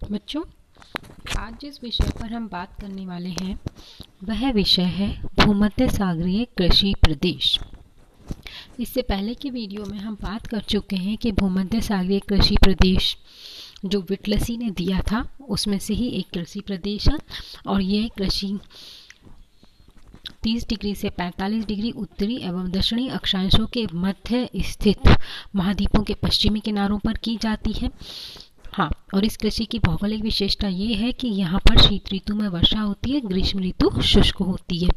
बच्चों, आज जिस विषय पर हम बात करने वाले हैं वह विषय है भूमध्य सागरीय कृषि प्रदेश। इससे पहले की वीडियो में हम बात कर चुके हैं कि भूमध्य सागरीय कृषि प्रदेश जो विटलसी ने दिया था उसमें से ही एक कृषि प्रदेश है और यह कृषि 30 डिग्री से 45 डिग्री उत्तरी एवं दक्षिणी अक्षांशों के मध्य स्थित महाद्वीपों के पश्चिमी किनारों पर की जाती है। हाँ, और इस कृषि की भौगोलिक विशेषता ये है कि यहाँ पर शीत ऋतु में वर्षा होती है, ग्रीष्म ऋतु शुष्क होती है।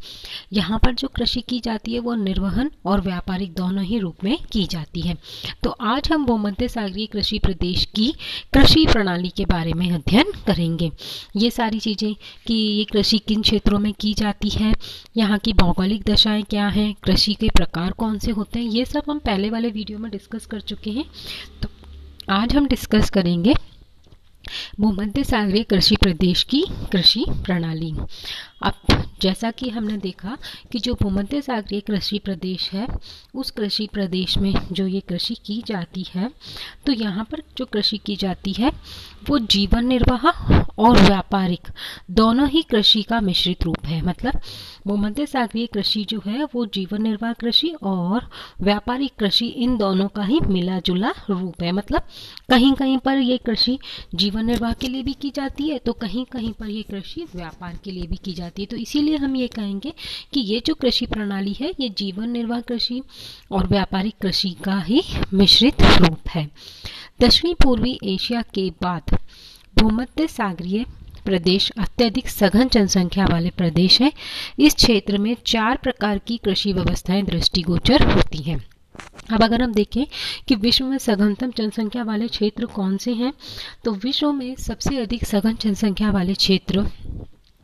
यहाँ पर जो कृषि की जाती है वो निर्वहन और व्यापारिक दोनों ही रूप में की जाती है। तो आज हम भूमध्य सागरीय कृषि प्रदेश की कृषि प्रणाली के बारे में अध्ययन करेंगे। ये सारी चीज़ें कि ये कृषि किन क्षेत्रों में की जाती है, यहाँ की भौगोलिक दशाएं क्या हैं, कृषि के प्रकार कौन से होते हैं, ये सब हम पहले वाले वीडियो में डिस्कस कर चुके हैं। तो आज हम डिस्कस करेंगे भूमध्य सागरीय कृषि प्रदेश की कृषि प्रणाली। अब जैसा कि हमने देखा कि जो भूमध्य सागरीय कृषि प्रदेश है उस कृषि प्रदेश में जो ये कृषि की जाती है, तो यहाँ पर जो कृषि की जाती है वो जीवन निर्वाह और व्यापारिक दोनों ही कृषि का मिश्रित रूप है। मतलब भूमध्य सागरीय कृषि जो है वो जीवन निर्वाह कृषि और व्यापारिक कृषि इन दोनों का ही मिला जुला रूप है। मतलब कहीं कहीं पर ये कृषि जीवन निर्वाह के लिए भी की जाती है तो कहीं कहीं पर ये कृषि व्यापार के लिए भी की जाती है। तो इसीलिए हम ये कहेंगे कि ये जो कृषि प्रणाली है ये जीवन निर्वाह कृषि और व्यापारिक कृषि का ही मिश्रित रूप है। दक्षिणी पूर्वी एशिया के बाद भूमध्य सागरीय प्रदेश अत्यधिक सघन जनसंख्या वाले प्रदेश है। इस क्षेत्र में 4 प्रकार की कृषि व्यवस्थाएं दृष्टिगोचर होती हैं। अब अगर हम देखें कि विश्व में सघनतम जनसंख्या वाले क्षेत्र कौन से हैं, तो विश्व में सबसे अधिक सघन जनसंख्या वाले क्षेत्र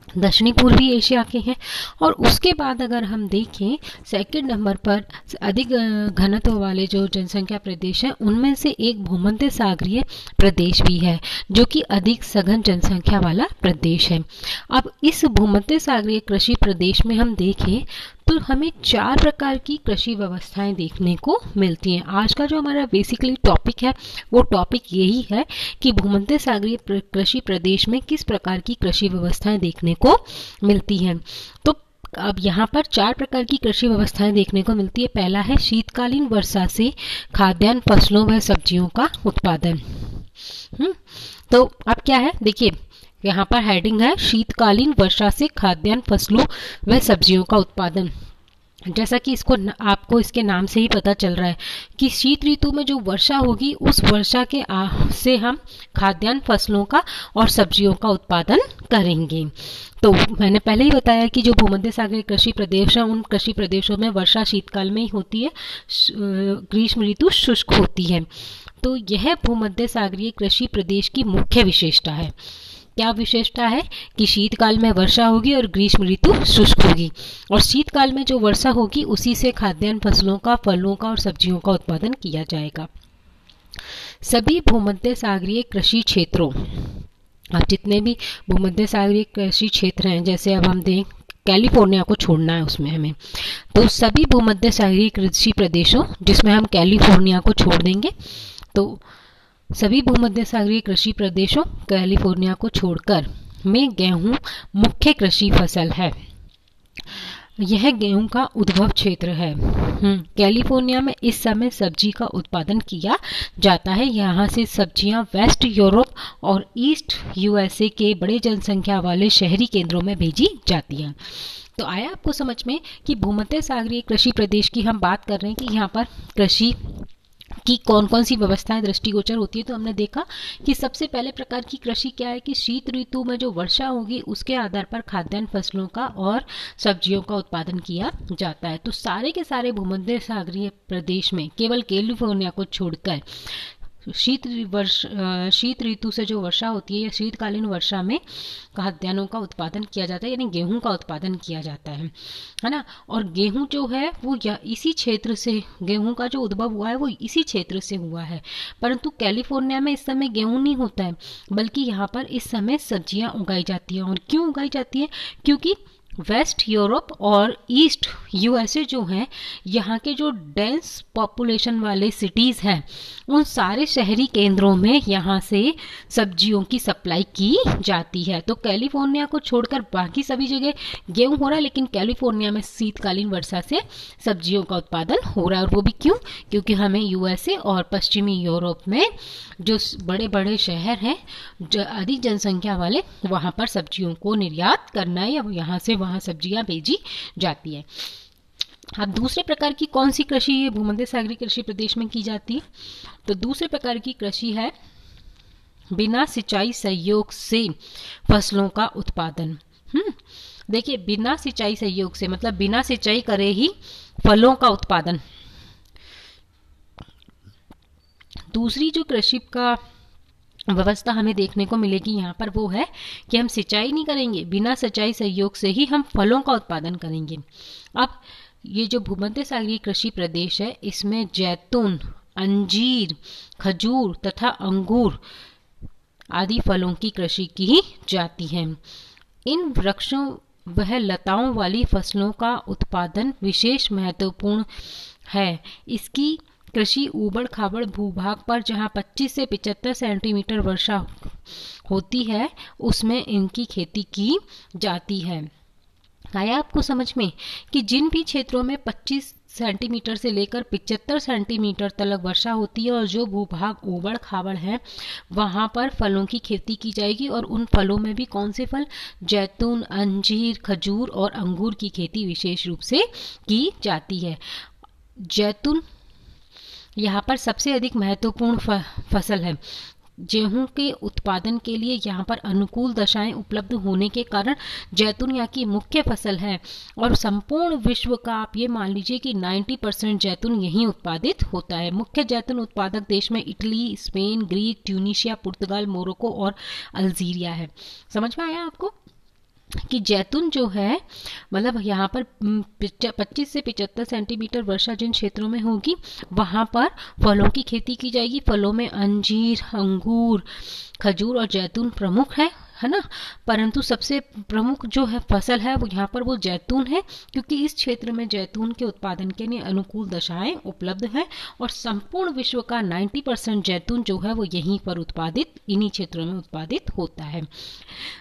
दक्षिणी पूर्वी एशिया के हैं। और उसके बाद अगर हम देखें सेकंड नंबर पर अधिक घनत्व वाले जो जनसंख्या प्रदेश हैं उनमें से एक भूमध्य सागरीय प्रदेश भी है जो कि अधिक सघन जनसंख्या वाला प्रदेश है। अब इस भूमध्य सागरीय कृषि प्रदेश में हम देखें तो हमें 4 प्रकार की कृषि व्यवस्थाएं देखने को मिलती हैं। आज का जो हमारा बेसिकली टॉपिक है वो टॉपिक यही है कि भूमध्य सागरीय कृषि प्रदेश में किस प्रकार की कृषि व्यवस्थाएं देखने को मिलती हैं। तो अब यहाँ पर 4 प्रकार की कृषि व्यवस्थाएं देखने को मिलती है। पहला है शीतकालीन वर्षा से खाद्यान्न फसलों व सब्जियों का उत्पादन। तो अब क्या है, देखिए यहाँ पर हेडिंग है शीतकालीन वर्षा से खाद्यान्न फसलों व सब्जियों का उत्पादन। जैसा कि इसको आपको इसके नाम से ही पता चल रहा है कि शीत ऋतु में जो वर्षा होगी उस वर्षा के से हम खाद्यान्न फसलों का और सब्जियों का उत्पादन करेंगे। तो मैंने पहले ही बताया कि जो भूमध्य सागरीय कृषि प्रदेश है उन कृषि प्रदेशों में वर्षा शीतकाल में ही होती है, ग्रीष्म ऋतु शुष्क होती है। तो यह भूमध्य सागरीय कृषि प्रदेश की मुख्य विशेषता है। क्या विशेषता है कि शीतकाल में वर्षा होगी और ग्रीष्म ऋतु शुष्क होगी, और शीतकाल में जो वर्षा होगी उसी से खाद्यान्न फसलों का, फलों का और सब्जियों का उत्पादन किया जाएगा। सभी भूमध्य सागरीय कृषि क्षेत्रों, अब जितने भी भूमध्य सागरीय कृषि क्षेत्र हैं, जैसे अब हम देख कैलिफोर्निया को छोड़ना है उसमें हमें, तो सभी भूमध्य सागरीय कृषि प्रदेशों जिसमें हम कैलिफोर्निया को छोड़ देंगे, तो सभी भूमध्य सागरीय कृषि प्रदेशों कैलिफोर्निया को छोड़कर में गेहूं मुख्य कृषि फसल है। यह गेहूं का उद्भव क्षेत्र है। कैलिफोर्निया में इस समय सब्जी का उत्पादन किया जाता है। यहाँ से सब्जियां वेस्ट यूरोप और ईस्ट यूएसए के बड़े जनसंख्या वाले शहरी केंद्रों में भेजी जाती हैं। तो आया आपको समझ में कि भूमध्य सागरीय कृषि प्रदेश की हम बात कर रहे हैं कि यहाँ पर कृषि कि कौन कौन सी व्यवस्थाएं दृष्टिगोचर होती है। तो हमने देखा कि सबसे पहले प्रकार की कृषि क्या है कि शीत ऋतु में जो वर्षा होगी उसके आधार पर खाद्यान्न फसलों का और सब्जियों का उत्पादन किया जाता है। तो सारे के सारे भूमध्य सागरीय प्रदेश में केवल कैलिफोर्निया को छोड़कर शीत ऋतु से जो वर्षा होती है या शीतकालीन वर्षा में खाद्यान्नों का उत्पादन किया जाता है, यानी गेहूं का उत्पादन किया जाता है ना। और गेहूं जो है वो इसी क्षेत्र से, गेहूं का जो उद्भव हुआ है वो इसी क्षेत्र से हुआ है। परंतु कैलिफोर्निया में इस समय गेहूं नहीं होता है, बल्कि यहाँ पर इस समय सब्जियां उगाई जाती हैं। और क्यों उगाई जाती है? क्योंकि वेस्ट यूरोप और ईस्ट यूएसए जो हैं, यहाँ के जो डेंस पॉपुलेशन वाले सिटीज़ हैं, उन सारे शहरी केंद्रों में यहाँ से सब्जियों की सप्लाई की जाती है। तो कैलिफोर्निया को छोड़कर बाकी सभी जगह गेहूं हो रहा है, लेकिन कैलिफोर्निया में शीतकालीन वर्षा से सब्जियों का उत्पादन हो रहा है। और वो भी क्यों? क्योंकि हमें यूएसए और पश्चिमी यूरोप में जो बड़े बड़े शहर हैं, जो अधिक जनसंख्या वाले, वहाँ पर सब्जियों को निर्यात करना है या यहाँ से वहाँ सब्जियां भेजी जाती है। अब दूसरे प्रकार की कौन सी कृषि ये भूमध्य सागरीय कृषि प्रदेश में की जाती है? तो दूसरे प्रकार की कृषि है बिना सिंचाई सहयोग से फसलों का उत्पादन। देखिए, बिना सिंचाई सहयोग से मतलब बिना सिंचाई करे ही फलों का उत्पादन। दूसरी जो कृषि का व्यवस्था हमें देखने को मिलेगी यहाँ पर, वो है कि हम सिंचाई नहीं करेंगे, बिना सिंचाई सहयोग से ही हम फलों का उत्पादन करेंगे। अब ये जो भूमध्य सागरीय कृषि प्रदेश है, इसमें जैतून, अंजीर, खजूर तथा अंगूर आदि फलों की कृषि की जाती है। इन वृक्षों वह लताओं वाली फसलों का उत्पादन विशेष महत्वपूर्ण है। इसकी कृषि ऊबड़ खाबड़ भूभाग पर जहां 25 से 75 सेंटीमीटर वर्षा होती है, उसमें इनकी खेती की जाती है। आया आपको समझ में कि जिन भी क्षेत्रों में 25 सेंटीमीटर से लेकर 75 सेंटीमीटर तक वर्षा होती है और जो भूभाग ऊबड़ खाबड़ है, वहां पर फलों की खेती की जाएगी। और उन फलों में भी कौन से फल? जैतून, अंजीर, खजूर और अंगूर की खेती विशेष रूप से की जाती है। जैतून यहाँ पर सबसे अधिक महत्वपूर्ण फसल है। गेहूं के उत्पादन के लिए यहाँ पर अनुकूल दशाएं उपलब्ध होने के कारण जैतून यहाँ की मुख्य फसल है। और संपूर्ण विश्व का आप ये मान लीजिए कि 90% जैतून यहीं उत्पादित होता है। मुख्य जैतून उत्पादक देश में इटली, स्पेन, ग्रीक, ट्यूनीशिया, पुर्तगाल, मोरक्को और अल्जीरिया है। समझ में आया आपको कि जैतून जो है, मतलब यहाँ पर 25 से 75 सेंटीमीटर वर्षा जिन क्षेत्रों में होगी, वहाँ पर फलों की खेती की जाएगी। फलों में अंजीर, अंगूर, खजूर और जैतून प्रमुख है ना। परंतु सबसे प्रमुख जो है फसल है वो यहाँ पर वो जैतून है, क्योंकि इस क्षेत्र में जैतून के उत्पादन के लिए अनुकूल दशाएं उपलब्ध हैं। और संपूर्ण विश्व का 90% जैतून जो है वो यहीं पर उत्पादित, इन्हीं क्षेत्रों में उत्पादित होता है।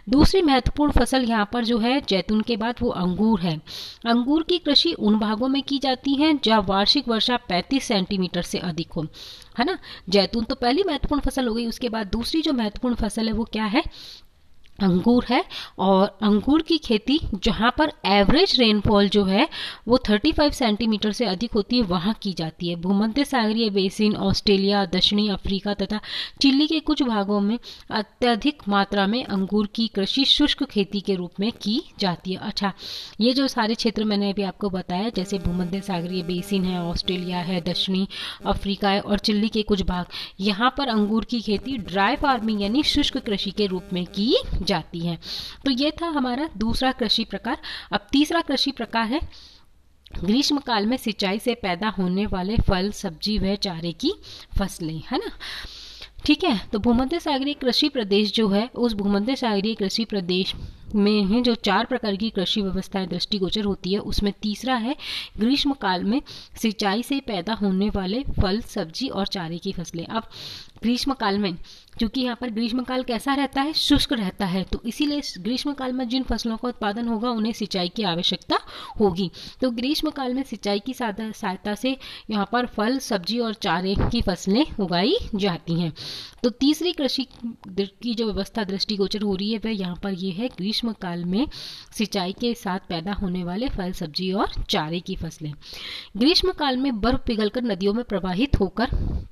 दूसरी महत्वपूर्ण फसल यहाँ पर जो है जैतून के बाद वो अंगूर है। अंगूर की कृषि उन भागों में की जाती है जहाँ वार्षिक वर्षा 35 सेंटीमीटर से अधिक हो, है ना। जैतून तो पहली महत्वपूर्ण फसल हो गई। उसके बाद दूसरी जो महत्वपूर्ण फसल है वो क्या है? अंगूर है। और अंगूर की खेती जहाँ पर एवरेज रेनफॉल जो है वो 35 सेंटीमीटर से अधिक होती है, वहाँ की जाती है। भूमध्य सागरीय बेसिन, ऑस्ट्रेलिया, दक्षिणी अफ्रीका तथा चिली के कुछ भागों में अत्यधिक मात्रा में अंगूर की कृषि शुष्क खेती के रूप में की जाती है। अच्छा, ये जो सारे क्षेत्र मैंने अभी आपको बताया, जैसे भूमध्य सागरीय बेसिन है, ऑस्ट्रेलिया है, दक्षिणी अफ्रीका है और चिली के कुछ भाग, यहाँ पर अंगूर की खेती ड्राई फार्मिंग यानी शुष्क कृषि के रूप में की जाती है। तो ये था हमारा दूसरा कृषि प्रकार। अब तीसरा कृषि प्रकार है ग्रीष्म काल में सिंचाई से पैदा होने वाले फल, सब्जी व चारे की फसलें, है ना। ठीक है, तो भूमध्य सागरीय कृषि प्रदेश जो है, उस भूमध्य सागरीय कृषि प्रदेश में है जो 4 प्रकार की कृषि व्यवस्थाएं दृष्टिगोचर होती है, उसमें तीसरा है ग्रीष्म काल में सिंचाई से पैदा होने वाले फल, सब्जी और चारे की फसलें। अब ग्रीष्म काल में, क्योंकि यहाँ पर ग्रीष्म काल कैसा रहता है? शुष्क रहता है, तो इसीलिए ग्रीष्म काल में जिन फसलों का उत्पादन होगा उन्हें सिंचाई की आवश्यकता होगी। तो ग्रीष्म काल में सिंचाई की सहायता से यहाँ पर फल, सब्जी और चारे की फसलें उगाई जाती हैं। तो तीसरी कृषि की जो व्यवस्था दृष्टिगोचर हो रही है वह यहाँ पर ये है ग्रीष्म काल में सिंचाई के साथ पैदा होने वाले फल, सब्जी और चारे की फसलें। ग्रीष्म काल में बर्फ पिघलकर नदियों में प्रवाहित होकर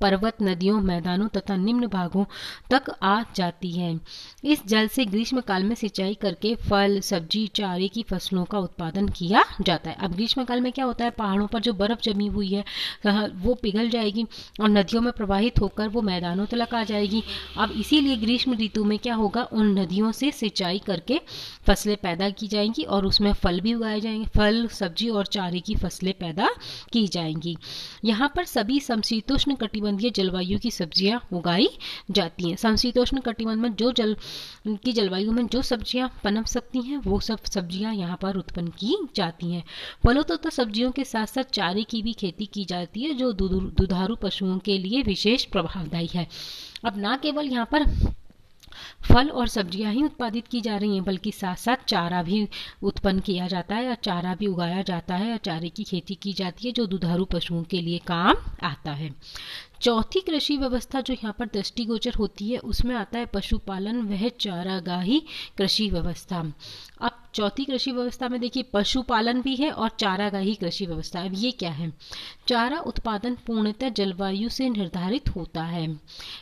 पर्वत, नदियों, मैदानों तथा निम्न भागों तक आ जाती है। इस जल से ग्रीष्म काल में सिंचाई करके फल, सब्जी, चारे की फसलों का उत्पादन किया जाता है। अब ग्रीष्म काल में क्या होता है? पहाड़ों पर जो बर्फ जमी हुई है वो पिघल जाएगी और नदियों में प्रवाहित होकर वो मैदानों तक आ जाएगी। अब इसीलिए ग्रीष्म ऋतु में क्या होगा? उन नदियों से सिंचाई करके फसलें पैदा की जाएंगी और उसमें फल भी उगाए जाएंगे, फल, सब्जी और चारे की फसलें पैदा की जाएंगी। यहाँ पर सभी समशीतोष्ण कटिबंधीय जलवायु की सब्जियां उगाई जाती हैं। समशीतोष्ण कटिबंध में जो जलवायु में जो सब्जियां पनप सकती हैं वो सब सब्जियां यहाँ पर उत्पन्न की जाती हैं। फलों तथा सब्जियों के साथ साथ चारे की भी खेती की जाती है जो दुधारू पशुओं के लिए विशेष प्रभावदायी है। अब ना केवल यहाँ पर फल और सब्जियां ही उत्पादित की जा रही हैं बल्कि साथ साथ चारा भी उत्पन्न किया जाता है या चारा भी उगाया जाता है या चारे की खेती की जाती है जो दुधारू पशुओं के लिए काम आता है। चौथी कृषि व्यवस्था जो यहाँ पर दृष्टिगोचर होती है उसमें आता है पशुपालन वह चारागाही कृषि व्यवस्था। अब चौथी कृषि व्यवस्था में देखिए पशुपालन भी है और चारागाही कृषि व्यवस्था। अब ये क्या है? चारा उत्पादन पूर्णतः जलवायु से निर्धारित होता है।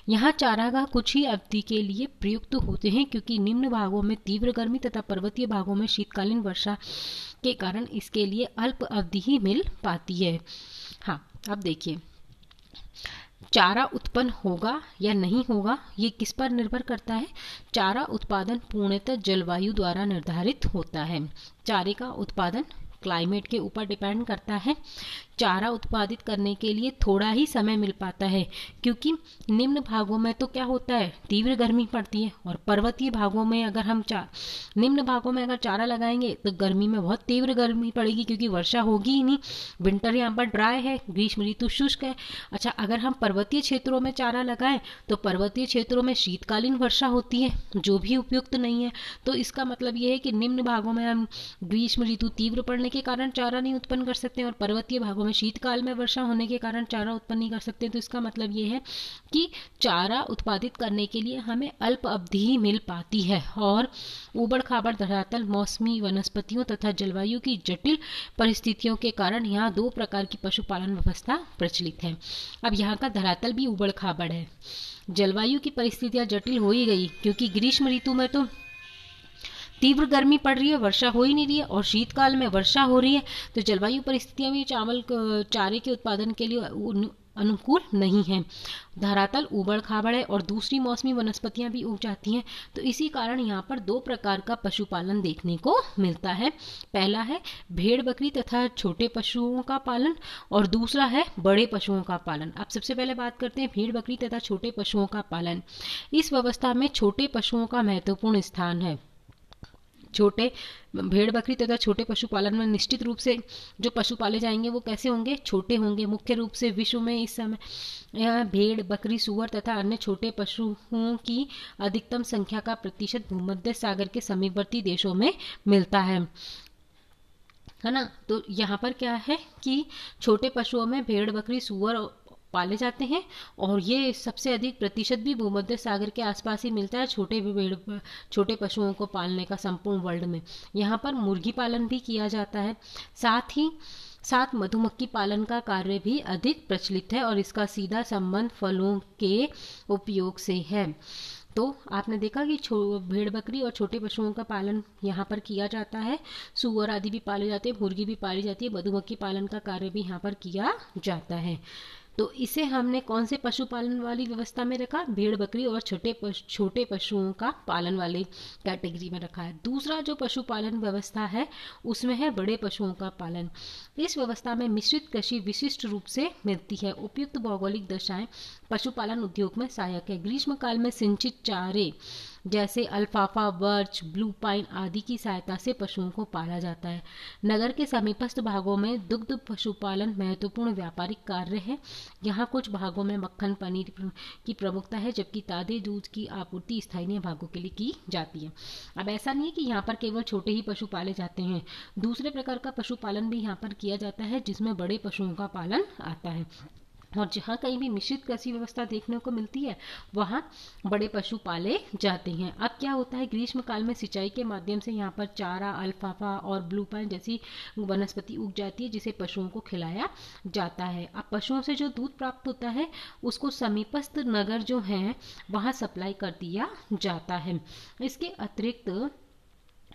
यहाँ चारागाह कुछ ही अवधि के लिए प्रयुक्त होते हैं क्योंकि निम्न भागों में तीव्र गर्मी तथा पर्वतीय भागों में शीतकालीन वर्षा के कारण इसके लिए अल्प अवधि ही मिल पाती है। हाँ, अब देखिए चारा उत्पन्न होगा या नहीं होगा ये किस पर निर्भर करता है? चारा उत्पादन पूर्णतः जलवायु द्वारा निर्धारित होता है। चारे का उत्पादन क्लाइमेट के ऊपर डिपेंड करता है। चारा उत्पादित करने के लिए थोड़ा ही समय मिल पाता है क्योंकि निम्न भागों में तो क्या होता है तीव्र गर्मी पड़ती है और पर्वतीय भागों में अगर हम निम्न भागों में अगर चारा लगाएंगे तो गर्मी में बहुत तीव्र गर्मी पड़ेगी क्योंकि वर्षा होगी ही नहीं। विंटर यहाँ पर ड्राई है, ग्रीष्म ऋतु शुष्क है। अच्छा, अगर हम पर्वतीय क्षेत्रों में चारा लगाएं तो पर्वतीय क्षेत्रों में शीतकालीन वर्षा होती है जो भी उपयुक्त नहीं है। तो इसका मतलब ये है कि निम्न भागों में हम ग्रीष्म ऋतु तीव्र पड़ने के कारण चारा नहीं उत्पन्न कर सकते और पर्वतीय भागों में शीतकाल में वर्षा होने के कारण चारा उत्पन्न नहीं कर सकते। तो इसका मतलब ये है कि चारा उत्पादित करने के लिए हमें अल्प अवधि ही मिल पाती है और ऊबड़ खाबड़ धरातल, मौसमी वनस्पतियों तथा जलवायु की जटिल परिस्थितियों के कारण यहाँ दो प्रकार की पशुपालन व्यवस्था प्रचलित है। अब यहाँ का धरातल भी ऊबड़ खाबड़ है। जलवायु की परिस्थितियां जटिल हो ही गई क्योंकि ग्रीष्म ऋतु में तो तीव्र गर्मी पड़ रही है, वर्षा हो ही नहीं रही है और शीतकाल में वर्षा हो रही है। तो जलवायु परिस्थितियां भी चारे के उत्पादन के लिए अनुकूल नहीं है। धरातल ऊबड़ खाबड़ है और दूसरी मौसमी वनस्पतियां भी उग जाती हैं। तो इसी कारण यहाँ पर दो प्रकार का पशुपालन देखने को मिलता है। पहला है भेड़ बकरी तथा छोटे पशुओं का पालन और दूसरा है बड़े पशुओं का पालन। अब सबसे पहले बात करते हैं भेड़ बकरी तथा छोटे पशुओं का पालन। इस व्यवस्था में छोटे पशुओं का महत्वपूर्ण स्थान है। छोटे भेड़ बकरी तथा छोटे पशुपालन में निश्चित रूप से जो पशु पाले जाएंगे वो कैसे होंगे? छोटे होंगे। मुख्य रूप से विश्व में इस समय भेड़ बकरी सूअर तथा अन्य छोटे पशुओं की अधिकतम संख्या का प्रतिशत भूमध्य सागर के समीपवर्ती देशों में मिलता है ना। तो यहाँ पर क्या है कि छोटे पशुओं में भेड़ बकरी सूअर पाले जाते हैं और ये सबसे अधिक प्रतिशत भी भूमध्य सागर के आसपास ही मिलता है छोटे पशुओं को पालने का संपूर्ण वर्ल्ड में। यहाँ पर मुर्गी पालन भी किया जाता है। साथ ही साथ मधुमक्खी पालन का कार्य भी अधिक प्रचलित है और इसका सीधा संबंध फलों के उपयोग से है। तो आपने देखा कि भेड़ बकरी और छोटे पशुओं का पालन यहाँ पर किया जाता है। सूअर आदि भी पाले जाते हैं, मुर्गी भी पाली जाती है, मधुमक्खी पालन का कार्य भी यहाँ पर किया जाता है। तो इसे हमने कौन से पशुपालन वाली व्यवस्था में रखा? भेड़ बकरी और छोटे पशुओं का पालन वाले कैटेगरी में रखा है। दूसरा जो पशुपालन व्यवस्था है उसमें है बड़े पशुओं का पालन। इस व्यवस्था में मिश्रित कृषि विशिष्ट रूप से मिलती है। उपयुक्त भौगोलिक दशाएं पशुपालन उद्योग में सहायक है। ग्रीष्म काल में सिंचित चारे जैसे अल्फाफा, बर्च, ब्लू पाइन आदि की सहायता से पशुओं को पाला जाता है। नगर के समीपस्थ भागों में दुग्ध पशुपालन महत्वपूर्ण व्यापारिक कार्य है। यहाँ कुछ भागों में मक्खन पनीर की प्रमुखता है जबकि ताजे दूध की आपूर्ति स्थानीय भागों के लिए की जाती है। अब ऐसा नहीं है कि यहाँ पर केवल छोटे ही पशु पाले जाते हैं, दूसरे प्रकार का पशुपालन भी यहाँ पर किया जाता है जिसमें बड़े पशुओं का पालन आता है। और जहाँ कहीं भी मिश्रित कृषि व्यवस्था देखने को मिलती है वहाँ बड़े पशु पाले जाते हैं। अब क्या होता है, ग्रीष्म काल में सिंचाई के माध्यम से यहाँ पर चारा, अल्फाफा और ब्लू पाइन जैसी वनस्पति उग जाती है जिसे पशुओं को खिलाया जाता है। अब पशुओं से जो दूध प्राप्त होता है उसको समीपस्थ नगर जो हैं वहाँ सप्लाई कर दिया जाता है। इसके अतिरिक्त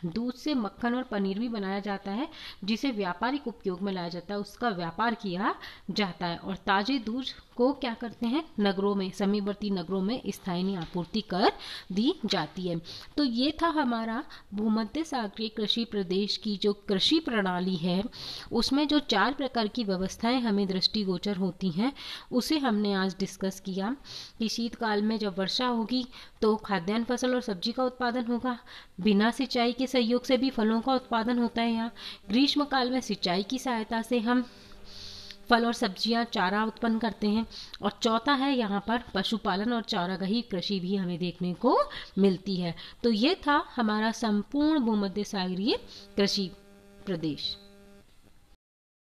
दूध से मक्खन और पनीर भी बनाया जाता है जिसे व्यापारिक उपयोग में लाया जाता है, उसका व्यापार किया जाता है। और ताजे दूध को क्या करते हैं, नगरों में, समीपवर्ती नगरों में स्थानीय आपूर्ति कर दी जाती है। तो ये था हमारा भूमध्य सागरीय कृषि प्रदेश की जो कृषि प्रणाली है, उसमें जो 4 प्रकार की व्यवस्थाएं हमें दृष्टिगोचर होती हैं, उसे हमने आज डिस्कस किया कि शीतकाल में जब वर्षा होगी तो खाद्यान्न फसल और सब्जी का उत्पादन होगा, बिना सिंचाई के सहयोग से भी फलों का उत्पादन होता है यहाँ। ग्रीष्म काल में सिंचाई की सहायता से हम फल और सब्जियां, चारा उत्पन्न करते हैं। और चौथा है यहाँ पर पशुपालन और चारागाही कृषि भी हमें देखने को मिलती है। तो ये था हमारा संपूर्ण भूमध्य सागरीय कृषि प्रदेश।